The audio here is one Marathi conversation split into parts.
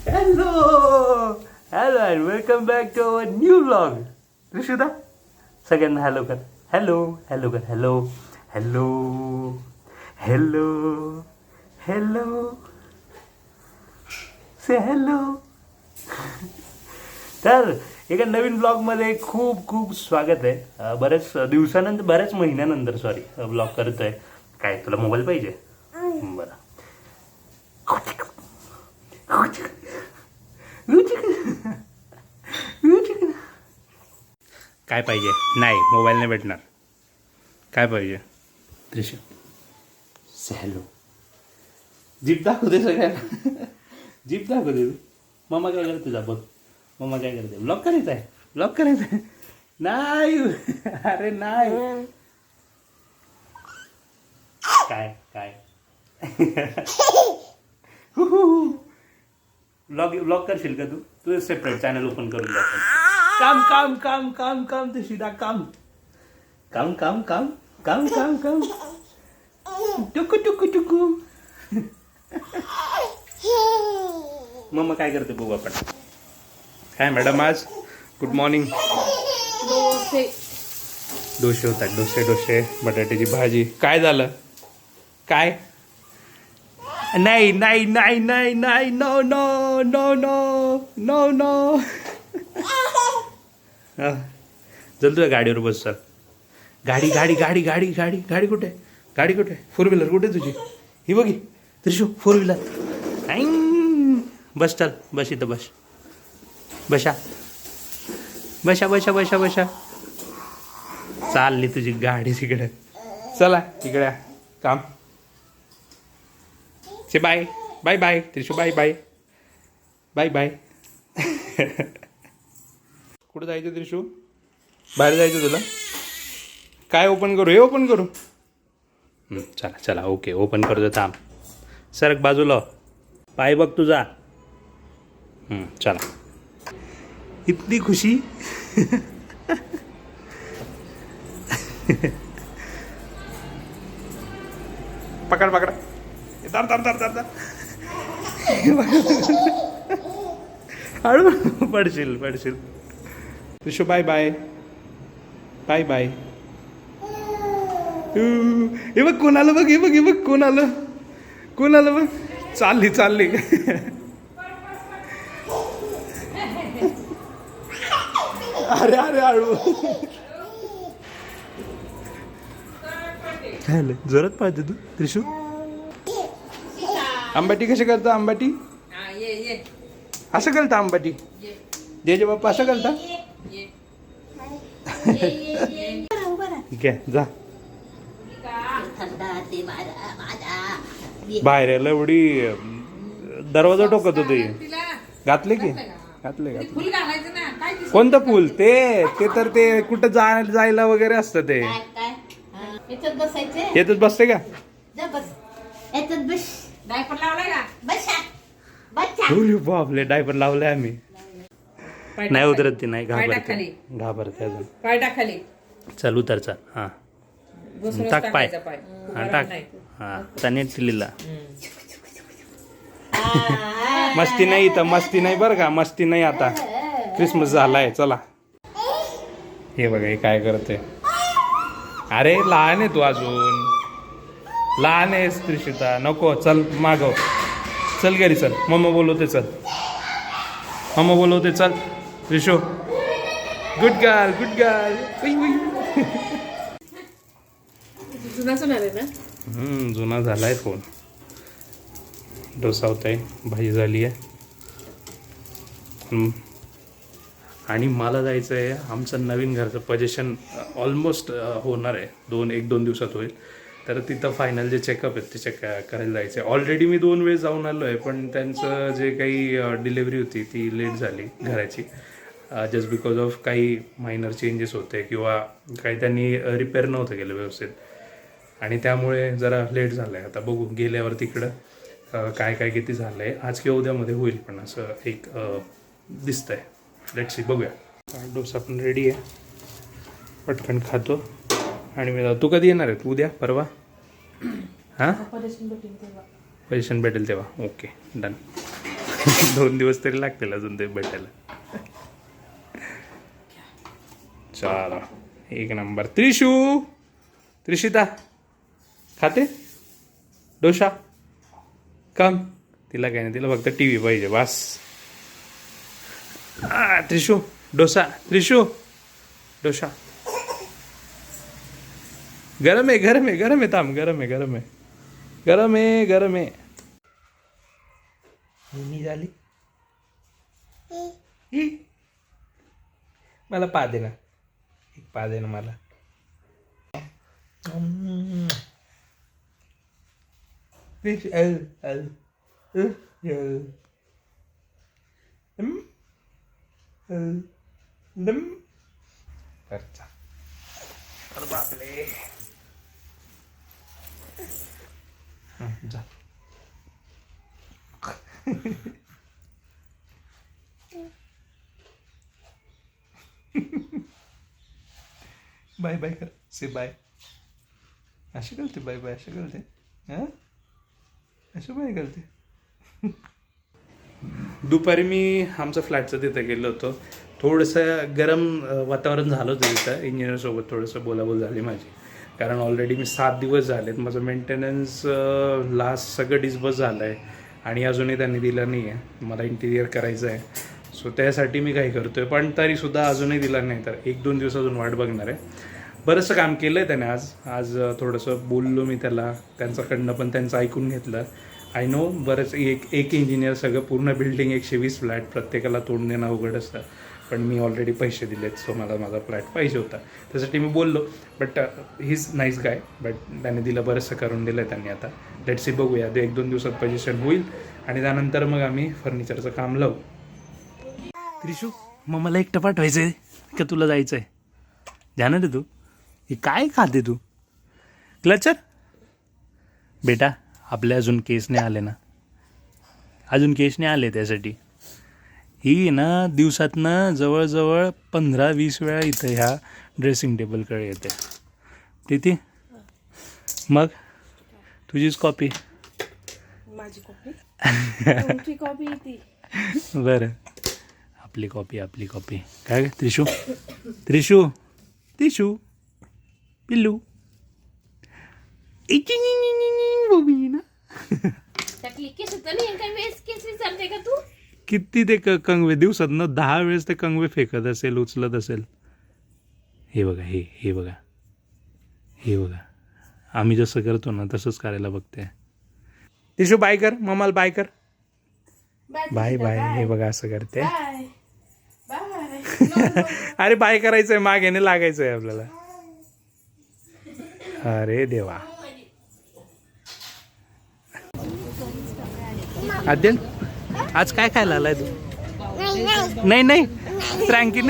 Hello hello and welcome back to our new vlog. Rishuda सगळ्यांना हॅलो कर. हॅलो हॅलो कर. Hello hello hello hello say hello. तर एका नवीन ब्लॉगमध्ये खूप खूप स्वागत आहे. बऱ्याच दिवसानंतर बऱ्याच महिन्यानंतर ब्लॉग करतोय. काय तुला मोबाईल पाहिजे? बरं. काय पाहिजे? नाही, मोबाईल नाही भेटणार. काय पाहिजे? दृश्य हॅलो. जीप दाखवते सगळ्यांना. जीप दाखवते. मम्मा काय करते? जा बघ. मम्मा काय करते? ब्लॉग करायचा आहे. ब्लॉग करायचा आहे. नाही. अरे नाही. काय काय ब्लॉग करशील का तू? तुझं सेपरेट चॅनल ओपन करून द्या. काम काम काम काम काम ते शिदा काम काम काम काम काम काम काम टुकू टुकू टुकू. मम्मा काय करते बघू आपण. काय मॅडम आज? Good morning. डोसे होतात. डोसे बटाट्याची भाजी. काय झालं? काय? नाही नाही नाही नाही नाही no no no no no no. चल तुझ्या गाडीवर बस. चल. गाडी गाडी गाडी गाडी गाडी गाडी कुठे? गाडी कुठे? फोर व्हीलर कुठे तुझी? ही बघी त्रिशू फोर व्हीलर. बस चल. बस इथं बस. बशा बशा बशा बशा बशा. चालली तुझी गाडी तिकडे. चला इकडे काम. Say bye bye bye Trishu. Bye bye bye bye. कुठं जायचं त्रिशू? बाहेर जायचं तुला? काय ओपन करू? हे ओपन करू? चला चला ओके ओपन करतो. थांब. सरक बाजूला. पाय बघ तुझा. चला. इतनी खुशी. पकड पकड. दर दर दर दर दर. हळू पडशील पडशील. Trishu bye bye bye bye. हे बघ कोण आलं बघ. हे बघ हे बघ कोण आलं. कोण आलं बघ. चालली चालली. अरे अरे हळू. जोरात पाहिजे तू त्रिशू. आंबाटी कशी करता? आंबाटी असं करता? आंबाटी जे बाप्पा असं करता? ठीक आहे जा. बाहेर यायला एवढी दरवाजा टोकत होती. घातले की घातले घातले. कोणतं फुल? ते तर ते कुठं जायला वगैरे असतं ते. येतच बसते का? बापले डायपर लावलाय आम्ही. नाही उतरत ती. नाही घाबरते अजून. पाय टाकाली. चल उतर. चल. हा टाक पाय. हा टाक. हा तनेट लिहिला. मस्ती नाही तर मस्ती नाही बरं का. मस्ती नाही आता. क्रिसमस झालाय. चला. हे बघा हे काय करते. अरे लहान आहे तू अजून. लहान आहेस त्रिशिता. नको. चल मागव. चल घरी चल. मम्मा बोलवते. चल मम्मा बोलवते. चल Trishu. Good girl good girl. जुना झालाय फोन. डोसा होत आहे. भाजी झाली आहे. आणि मला जायचं आहे. आमचं नवीन घरचं पोझिशन ऑलमोस्ट होणार आहे. 1-2 दिवसात होईल. तर तिथं फायनल जे चेकअप आहेत ते चेक करायला जायचं आहे. ऑलरेडी मी 2 वेळेस जाऊन आलो आहे. पण त्यांचं जे काही डिलेवरी होती ती लेट झाली घराची. जस्ट बिकॉज ऑफ काही मायनर चेंजेस होते किंवा काही त्यांनी रिपेअर नव्हतं केलं व्यवस्थित. आणि त्यामुळे जरा लेट झालं आहे. आता बघू गेल्यावर तिकडं काय काय किती झालं आहे. आज किंवा उद्यामध्ये होईल. पण असं एक दिसतंय. Let's see. बघूया. डोसा पण रेडी आहे. पटकन खातो आणि मी तू कधी येणार आहे? उद्या परवा? हां पोझिशन भेटेल तेव्हा. Okay done. 2 दिवस तरी लागतील अजून ते भेटायला. चला एक नंबर. त्रिशिता खाते डोसा कम. तिला काय नाही, तिला फक्त TV पाहिजे बस. त्रिशू डोसा. डोसा गरम आहे थांब. गरम आहे. मी झाली. मला पा दे ना, एक पा दे ना मला. बापले. जा. बाय बाय कर. से बाय. अशी करते बाय बाय. अशी करते. हां असं बाय करते. दुपारी मी आमचं फ्लॅटचं तिथं गेलो होतो. थोडंसं गरम वातावरण झालं होतं तिथं. इंजिनियरसोबत थोडंसं बोलाबोल झाली माझी, कारण ऑलरेडी मी 7 दिवस झालेत. माझं मेंटेनन्स लास्ट सगळं डिस्बर्स झालं आहे आणि अजूनही त्यांनी दिलं नाही आहे. मला इंटिरियर करायचं आहे, सो त्यासाठी मी काही करतो आहे, पण तरीसुद्धा अजूनही दिला नाही. तर 1-2 दिवस अजून वाट बघणार आहे. बरंचसं काम केलं आहे त्याने. आज थोडंसं बोललो मी त्याला, त्यांच्याकडनं पण त्यांचं ऐकून घेतलं. आय नो बरंच एक इंजिनियर सगळं पूर्ण बिल्डिंग 120 फ्लॅट प्रत्येकाला तोंड देणं अवघड असतं, पण मी ऑलरेडी पैसे दिलेत, सो मला माझा फ्लॅट पाहिजे होता. त्यासाठी मी बोललो. But he is nice guy. But त्याने दिलं, बरंचसं करून दिलं आहे त्यांनी. आता लेट्स सी, बघूया. 1-2 दिवसात पोझिशन होईल आणि त्यानंतर मग आम्ही फर्निचरचं काम लावू. त्रिशू, मग मला एकटं पाठवायचं आहे का तुला जायचं आहे? जाणार रे तू? हे काय खाते तू? क्लचर बेटा, आपले अजून केस नाही आले ना, अजून केस नाही आले. त्यासाठी ही ना दिवसातनं जवळजवळ 15-20 वेळा इथं ह्या ड्रेसिंग टेबलकडे येते. तिथे मग तुझीच कॉपी. माझी कॉपी तुमची कॉपी ती. बरं, आपली कॉपी. काय त्रिशू पिल्लू. ना किती ते कंगवे दिवसात ना 10 वेळेस ते कंगवे फेकत असेल, उचलत असेल. हे बघा, हे बघा. आम्ही जसं करतो ना तसंच करायला बघते. तिशू बाय कर, मम्माला बाय कर. बाय. हे बघा असं करते. अरे बाय करायचंय, मागेने लागायचंय आपल्याला. अरे देवा. आद्यन, आज काय खायला आलाय तू? नाही फ्रँकी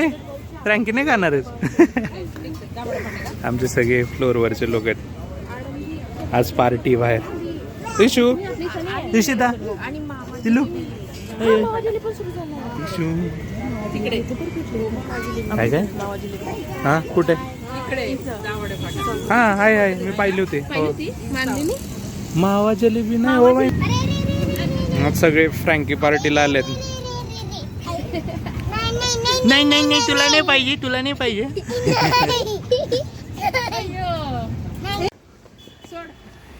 नाही खाणार आहेस. आमचे सगळे फ्लोअरवरचे लोक आहेत. आज पार्टी बाहेर. त्रिशिता पिल्लू. काय हां कुठे? हां हाय मी पाहिले होते. मावा जलेबी नाही हो बाई. मग सगळे फ्रँकी पार्टीला आलेत. नाही तुला नाही पाहिजे.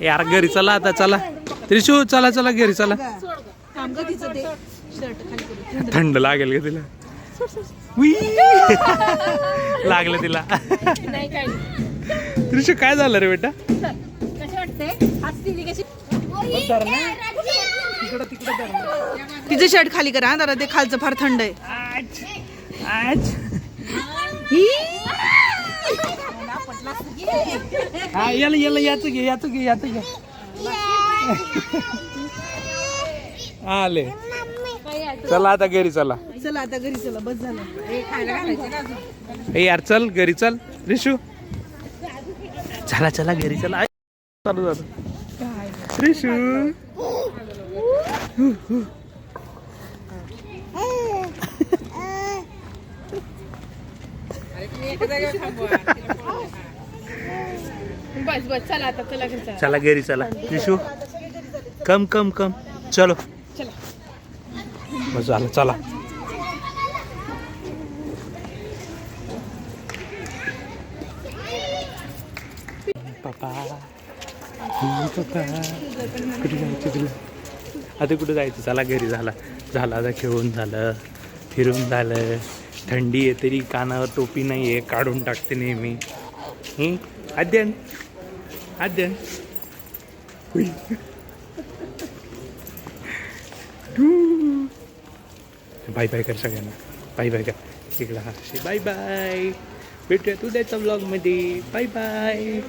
यार घरी चला आता, चला त्रिशू, चला घरी चला. थंड लागेल का तिला? लागलं तिला. त्रिशू काय झालं रे बेटा? तिचं शर्ट खाली करा जरा, ते खालचं फार थंड आहे. याच घे. आले. चला आता घरी चला. बस झालं. यार चल घरी चल. रिशू चला घरी चला. चालू झालं. रिशू बस चला आता, चला घरी चला. चला घरी चला. रिशू कम कम कम चलो चला बस झालं चला पप्पा पप्पा कुठे जायचं तुला आता कुठं जायचं चला घरी झाला आता खेळून झालं फिरून झालं थंडी आहे तरी कानावर टोपी नाही आहे काढून टाकते नेहमी अध्ययन बाय बाय कर सगळ्यांना बाय बाय कर इकडं हा बाय बाय भेटूया उद्याच्या ब्लॉगमध्ये बाय बाय